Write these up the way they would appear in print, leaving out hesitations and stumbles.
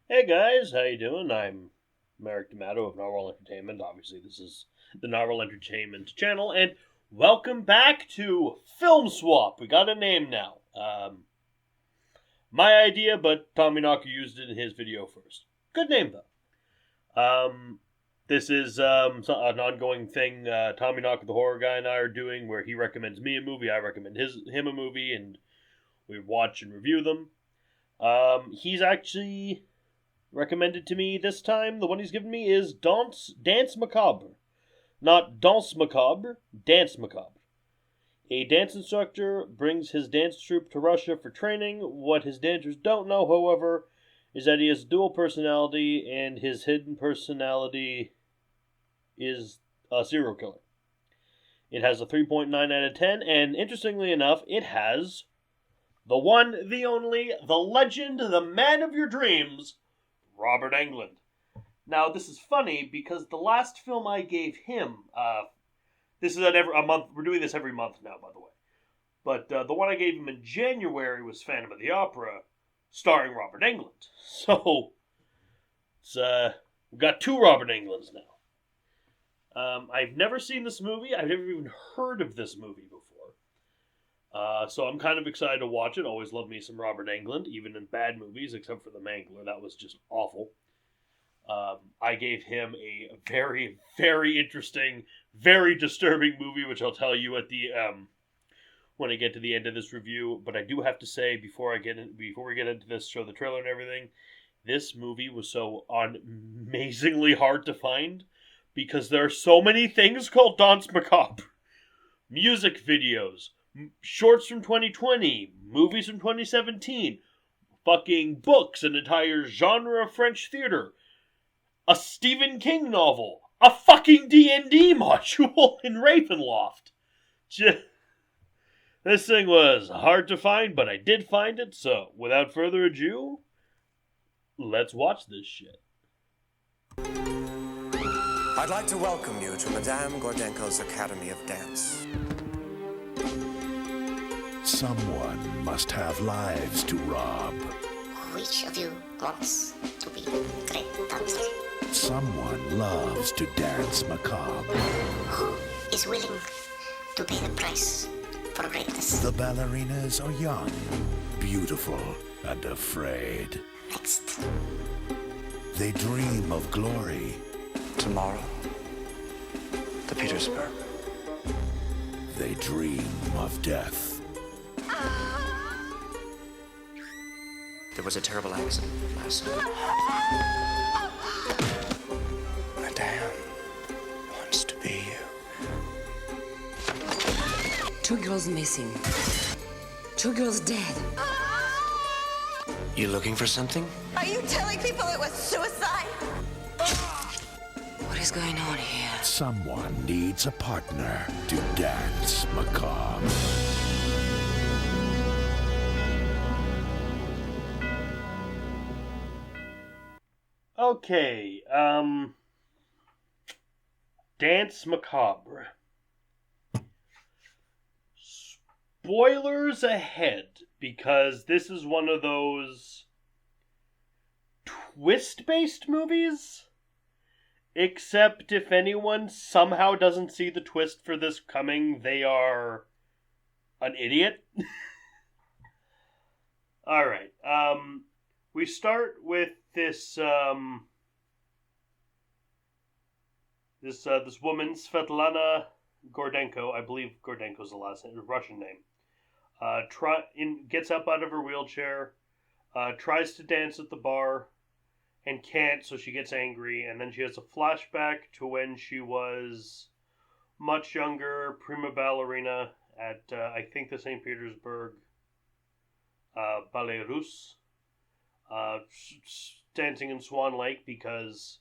Hey guys, how you doing? I'm Merrick D'Amato of Narwhal Entertainment. Obviously, this is the Narwhal Entertainment channel, and welcome back to Film Swap. We got a name now. My idea, but Tommy Knocker used it in his video first. Good name though. This is an ongoing thing. Tommy Knocker, the horror guy, and I are doing, where he recommends me a movie, I recommend him a movie, and we watch and review them. He's actually recommended to me this time. The one he's given me is Dance Macabre. Not Danse Macabre, Dance Macabre. A dance instructor brings his dance troupe to Russia for training. What his dancers don't know, however, is that he has dual personality, and his hidden personality is a serial killer. It has a 3.9 out of 10, and interestingly enough, it has the one, the only, the legend, the man of your dreams, Robert Englund. Now, this is funny because the last film I gave him, this is a month, we're doing this every month now, by the way, but the one I gave him in January was Phantom of the Opera, starring Robert Englund. So, we've got two Robert Englunds now. I've never seen this movie. I've never even heard of this movie before. So I'm kind of excited to watch it. Always love me some Robert Englund, even in bad movies, except for The Mangler. That was just awful. I gave him a very, very interesting, very disturbing movie, which I'll tell you at the when I get to the end of this review. But I do have to say, before we get into this, show the trailer and everything, this movie was so amazingly hard to find because there are so many things called Danse Macabre. Music videos, shorts from 2020, movies from 2017, fucking books, an entire genre of French theater, a Stephen King novel, a fucking D&D module in Ravenloft. This thing was hard to find, but I did find it, so without further ado, let's watch this shit. I'd like to welcome you to Madame Gordenko's Academy of Dance. Someone must have lives to rob. Which of you wants to be great dancer? Someone loves to dance macabre. Who is willing to pay the price for greatness? The ballerinas are young, beautiful, and afraid. Next. They dream of glory. Tomorrow, the Petersburg. They dream of death. There was a terrible accident last night. Madame wants to be you. 2 girls missing. 2 girls dead. You looking for something? Are you telling people it was suicide? What is going on here? Someone needs a partner to dance macabre. Okay, Dance Macabre. Spoilers ahead, because this is one of those twist-based movies. Except if anyone somehow doesn't see the twist for this coming, they are an idiot. Alright, we start with this this woman, Svetlana Gordenko. I believe Gordenko's the last name, Russian name. Gets up out of her wheelchair, tries to dance at the bar, and can't, so she gets angry, and then she has a flashback to when she was much younger, prima ballerina at, I think, the St. Petersburg Ballet Russe, dancing in Swan Lake, because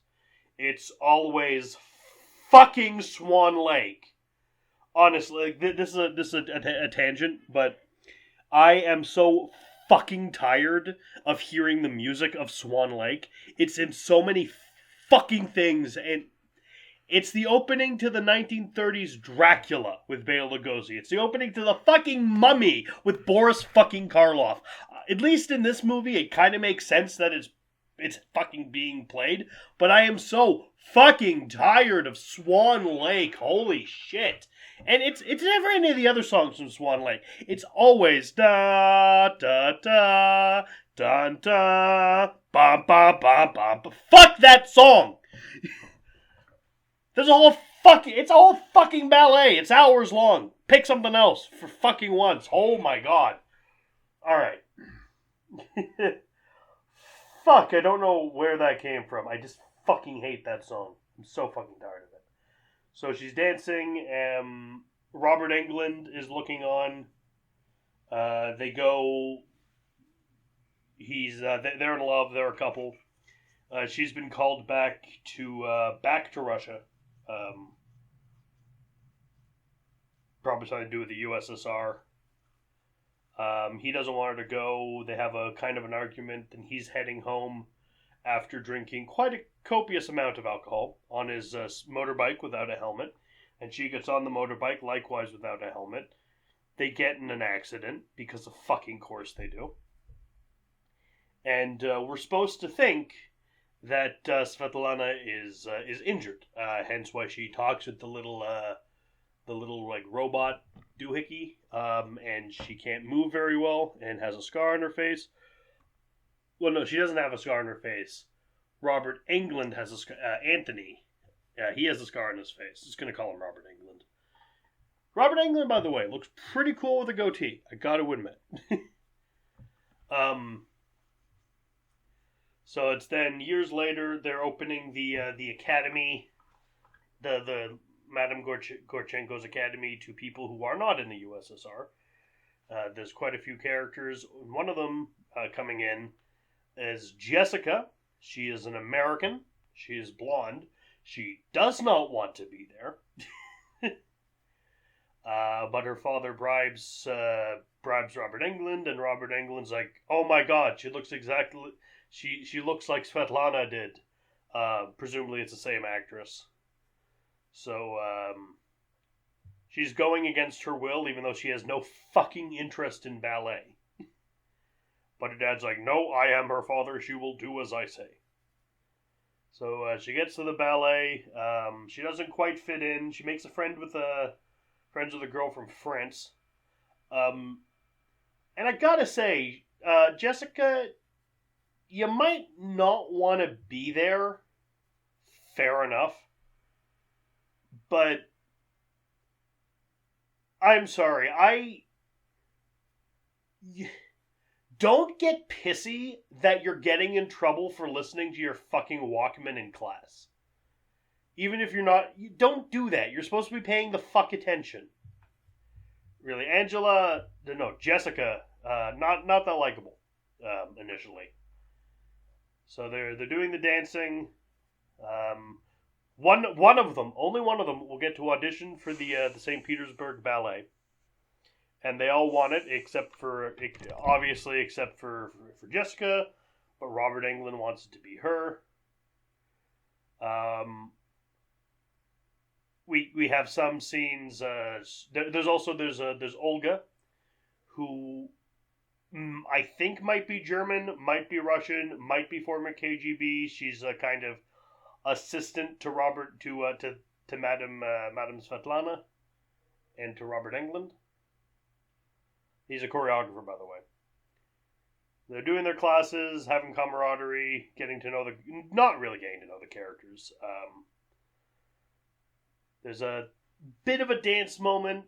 it's always fucking Swan Lake. Honestly, this is a tangent, but I am so fucking tired of hearing the music of Swan Lake. It's in so many fucking things, and it's the opening to the 1930s Dracula with Bela Lugosi. It's the opening to the fucking Mummy with Boris fucking Karloff. At least in this movie, it kind of makes sense that it's it's fucking being played, but I am so fucking tired of Swan Lake. Holy shit. And it's never any of the other songs from Swan Lake. It's always da da da da da bum bum bum bum. Fuck that song. It's a whole fucking ballet. It's hours long. Pick something else for fucking once. Oh my god. Alright. Fuck, I don't know where that came from. I just fucking hate that song. I'm so fucking tired of it. So she's dancing, Robert Englund is looking on. They go... They're in love, they're a couple. She's been called back to Russia. Probably something to do with the USSR. He doesn't want her to go. They have a kind of an argument, and he's heading home after drinking quite a copious amount of alcohol on his motorbike without a helmet. And she gets on the motorbike, likewise without a helmet. They get in an accident, because of fucking course they do. And we're supposed to think that Svetlana is injured. Hence why she talks with the little like robot doohickey, and she can't move very well and has a scar on her face. Well, no, she doesn't have a scar on her face. Robert Englund has a scar. Anthony, he has a scar on his face. Just gonna call him Robert Englund. Robert Englund, by the way, looks pretty cool with a goatee. I gotta admit. So it's then years later they're opening the academy, the Madame Gorchenko's academy to people who are not in the USSR. There's quite a few characters. One of them coming in is Jessica. She is an American. She is blonde. She does not want to be there. But her father bribes Robert Englund, and Robert Englund's like, oh my god, she looks exactly... She looks like Svetlana did. Presumably it's the same actress. So, she's going against her will, even though she has no fucking interest in ballet. But her dad's like, no, I am her father, she will do as I say. So, she gets to the ballet, she doesn't quite fit in, she makes friends with a girl from France. And I gotta say, Jessica, you might not want to be there, fair enough. But I'm sorry, don't get pissy that you're getting in trouble for listening to your fucking Walkman in class. Even if you're not, don't do that. You're supposed to be paying the fuck attention. Really, Jessica, not that likable initially. So they're doing the dancing. One of them, only one of them, will get to audition for the St. Petersburg Ballet, and they all want it except for Jessica, but Robert Englund wants it to be her. We have some scenes. There's Olga, who I think might be German, might be Russian, might be former KGB. She's a kind of assistant to Madame Svetlana and to Robert Englund. He's a choreographer, by the way. They're doing their classes, having camaraderie, not really getting to know the characters. There's a bit of a dance moment.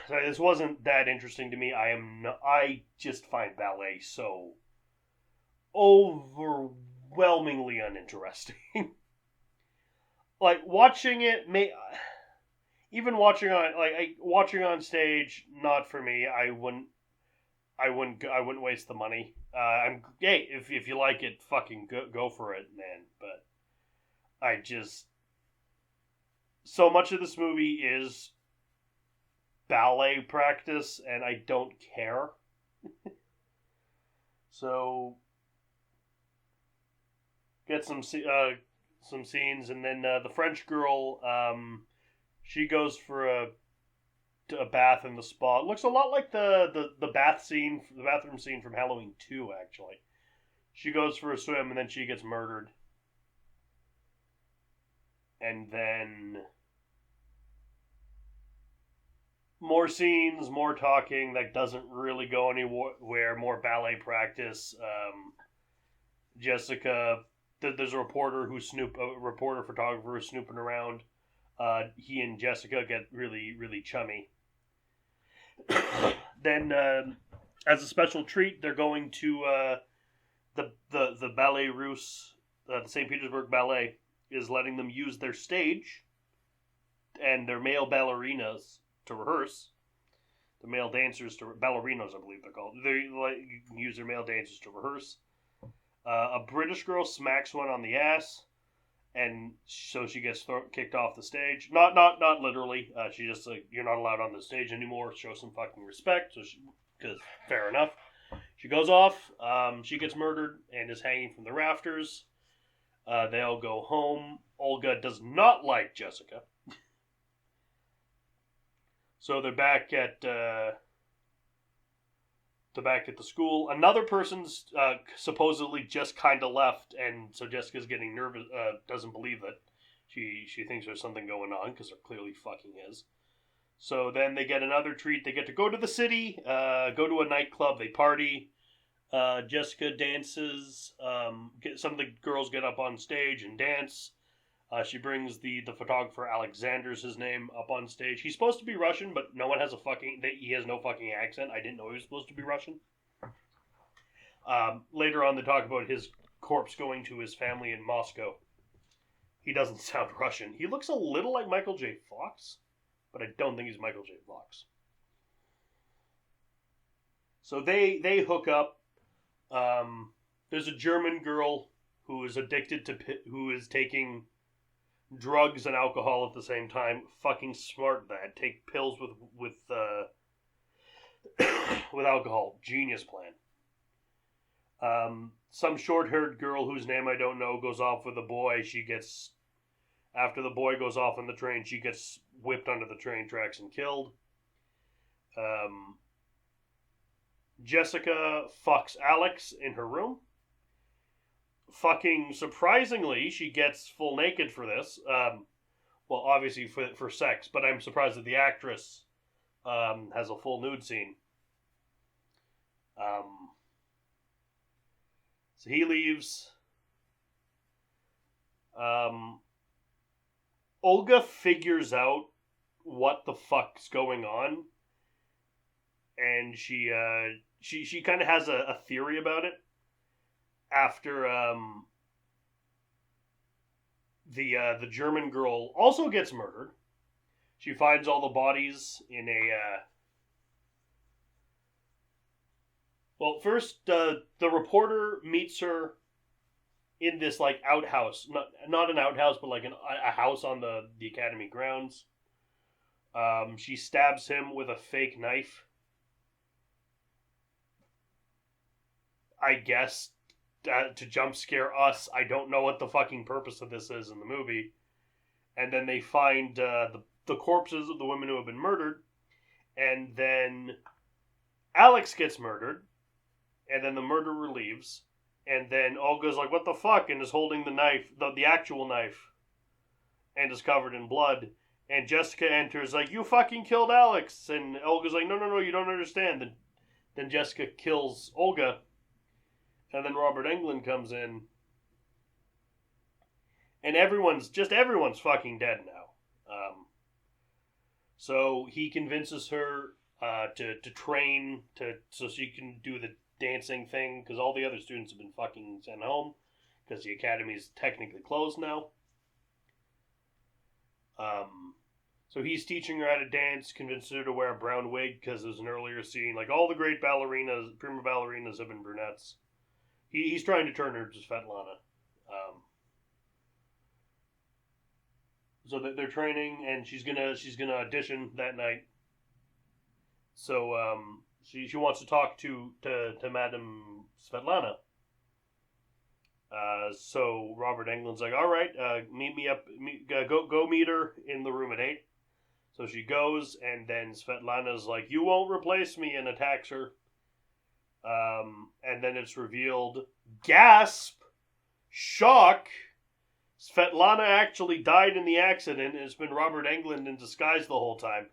Sorry, this wasn't that interesting to me. I just find ballet so overwhelmingly uninteresting. Like watching it, watching on stage, not for me. I wouldn't waste the money. If you like it, fucking go for it, man. But so much of this movie is ballet practice, and I don't care. So get some scenes, and then the French girl, she goes to a bath in the spa. It looks a lot like the bathroom scene from Halloween 2, actually. She goes for a swim and then she gets murdered. And then more scenes, more talking that doesn't really go anywhere. More ballet practice. Jessica, there's a reporter photographer who's snooping around. He and Jessica get really, really chummy. Then, as a special treat, they're going to the Ballet Russe, the St. Petersburg Ballet is letting them use their stage and their male ballerinas to rehearse. The male dancers ballerinos, I believe they're called. They use their male dancers to rehearse. A British girl smacks one on the ass, and so she gets kicked off the stage. Not literally. She just like, you're not allowed on the stage anymore. Show some fucking respect. Because fair enough. She goes off. She gets murdered and is hanging from the rafters. They all go home. Olga does not like Jessica. So they're back at the school. Another person's supposedly just kind of left, and so Jessica's getting nervous. Doesn't believe it. She thinks there's something going on because there clearly fucking is. So then they get another treat. They get to go to the city, go to a nightclub. They party. Jessica dances. Some of the girls get up on stage and dance. She brings the photographer, Alexander's his name, up on stage. He's supposed to be Russian, but no one has he has no fucking accent. I didn't know he was supposed to be Russian. Later on, they talk about his corpse going to his family in Moscow. He doesn't sound Russian. He looks a little like Michael J. Fox, but I don't think he's Michael J. Fox. So they hook up. There's a German girl who is who is taking drugs and alcohol at the same time. Fucking smart that. Take pills with alcohol. Genius plan. Some short-haired girl whose name I don't know goes off with a boy. After the boy goes off on the train, she gets whipped onto the train tracks and killed. Jessica fucks Alex in her room. Fucking surprisingly, she gets full naked for this. Well, obviously for sex, but I'm surprised that the actress has a full nude scene. So he leaves. Olga figures out what the fuck's going on, and she kind of has a theory about it. After the German girl also gets murdered, she finds all the bodies in a. Well, first the reporter meets her in this like outhouse, not an outhouse, but like a house on the academy grounds. She stabs him with a fake knife. I guess. To jump scare us. I don't know what the fucking purpose of this is in the movie. And then they find the corpses of the women who have been murdered. And then Alex gets murdered. And then the murderer leaves. And then Olga's like, what the fuck? And is holding the knife, the actual knife. And is covered in blood. And Jessica enters like, you fucking killed Alex. And Olga's like, no, you don't understand. Then Jessica kills Olga. And then Robert Englund comes in. And everyone's fucking dead now. So he convinces her to train so she can do the dancing thing. Because all the other students have been fucking sent home. Because the academy's technically closed now. So he's teaching her how to dance. Convinces her to wear a brown wig. Because there's an earlier scene. Like all the great prima ballerinas have been brunettes. He's trying to turn her to Svetlana. So they're training, and she's gonna audition that night. So she wants to talk to Madame Svetlana. So Robert Englund's like, all right, meet me up. Go meet her in the room at 8. So she goes, and then Svetlana's like, "You won't replace me," and attacks her. And then it's revealed, gasp, shock, Svetlana actually died in the accident, and it's been Robert Englund in disguise the whole time.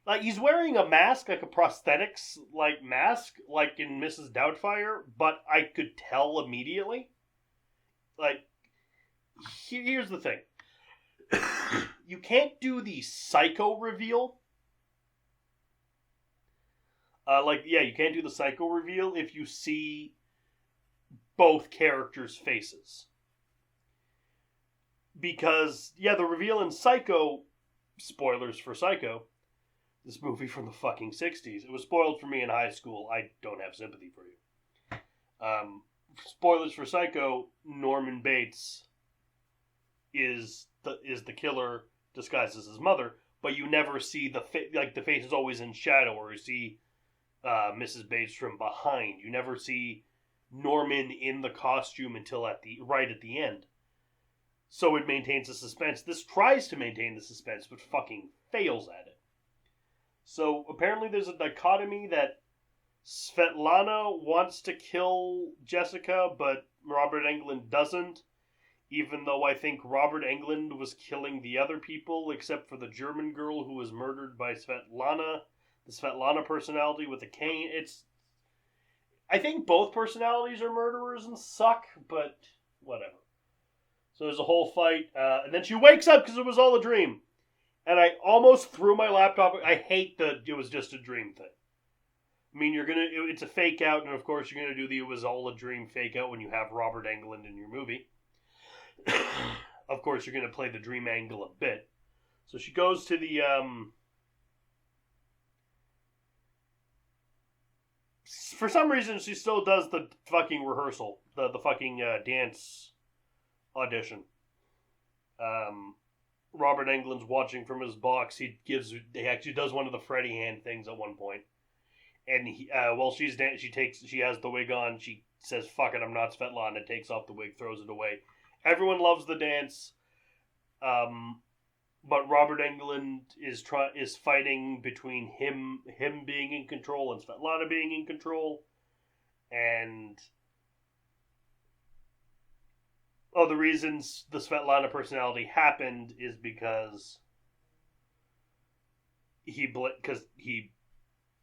Like, he's wearing a mask, like a prosthetics, like, mask, like in Mrs. Doubtfire, but I could tell immediately. Like, here's the thing. You can't do the psycho reveal. You can't do the psycho reveal if you see both characters' faces. Because, the reveal in Psycho, spoilers for Psycho, this movie from the fucking 60s, it was spoiled for me in high school. I don't have sympathy for you. Spoilers for Psycho, Norman Bates is the killer disguised as his mother, but you never see the face is always in shadow, or you see Mrs. Bates from behind. You never see Norman in the costume until right at the end. So it maintains the suspense. This tries to maintain the suspense, but fucking fails at it. So apparently there's a dichotomy that Svetlana wants to kill Jessica, but Robert Englund doesn't. Even though I think Robert Englund was killing the other people, except for the German girl who was murdered by Svetlana. The Svetlana personality with the cane. I think both personalities are murderers and suck, but whatever. So there's a whole fight, and then she wakes up because it was all a dream. And I almost threw my laptop. I hate that it was just a dream thing. I mean, it's a fake out, and of course you're going to do the it was all a dream fake out when you have Robert Englund in your movie. Of course you're going to play the dream angle a bit. So she goes to the, for some reason she still does the fucking rehearsal, the fucking dance audition. Robert Englund's watching from his box. He actually does one of the Freddy hand things at one point. And while she's dancing, she has the wig on. She says, "Fuck it, I'm not Svetlana." Takes off the wig, throws it away. Everyone loves the dance. But Robert Englund is fighting between him being in control and Svetlana being in control. And the reasons the Svetlana personality happened is because he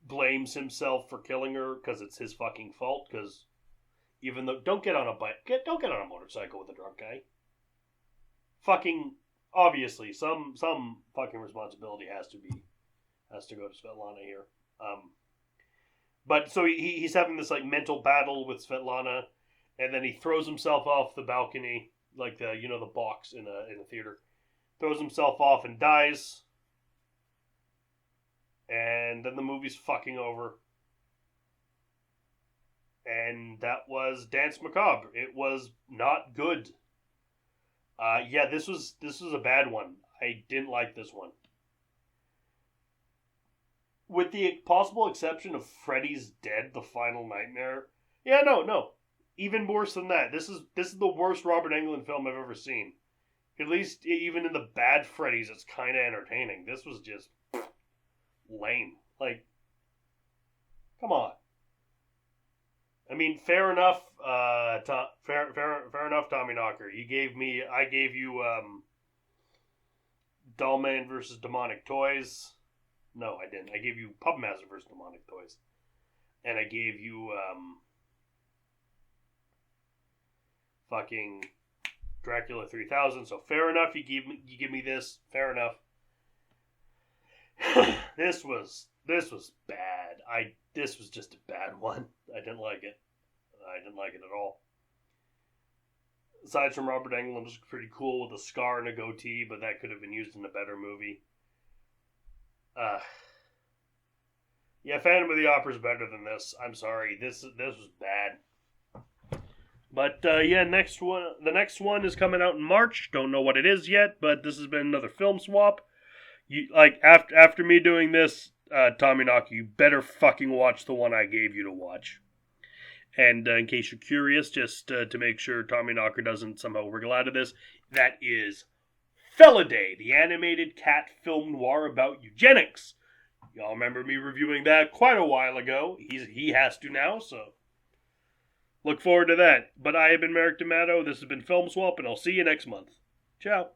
blames himself for killing her because it's his fucking fault. Because even though don't get on a motorcycle with a drunk guy. Fucking obviously some fucking responsibility has to go to Svetlana here. But so he's having this like mental battle with Svetlana. And then he throws himself off the balcony, like the box in a theater. Throws himself off and dies. And then the movie's fucking over. And that was Dance Macabre. It was not good. This was a bad one. I didn't like this one. With the possible exception of Freddy's Dead, The Final Nightmare. Yeah, no. Even worse than that. This is the worst Robert Englund film I've ever seen. At least even in the bad Freddy's, it's kind of entertaining. This was just lame. Like, come on. I mean, fair enough. Fair enough, Tommy Knocker. I gave you Dollman versus Demonic Toys. No, I didn't. I gave you Puppet Master versus Demonic Toys, and I gave you fucking Dracula 3000. So fair enough. You give me this. Fair enough. This was bad. This was just a bad one. I didn't like it. I didn't like it at all. Aside from Robert Englund was pretty cool with a scar and a goatee, but that could have been used in a better movie. Phantom of the Opera is better than this. I'm sorry. This was bad. But the next one is coming out in March. Don't know what it is yet, but this has been another film swap. After me doing this, Tommy Knocker, you better fucking watch the one I gave you to watch. And in case you're curious, just to make sure Tommy Knocker doesn't somehow wriggle out of this, that is Felidae, the animated cat film noir about eugenics. Y'all remember me reviewing that quite a while ago. He has to now, so look forward to that. But I have been Merrick D'Amato. This has been Film Swap, and I'll see you next month. Ciao.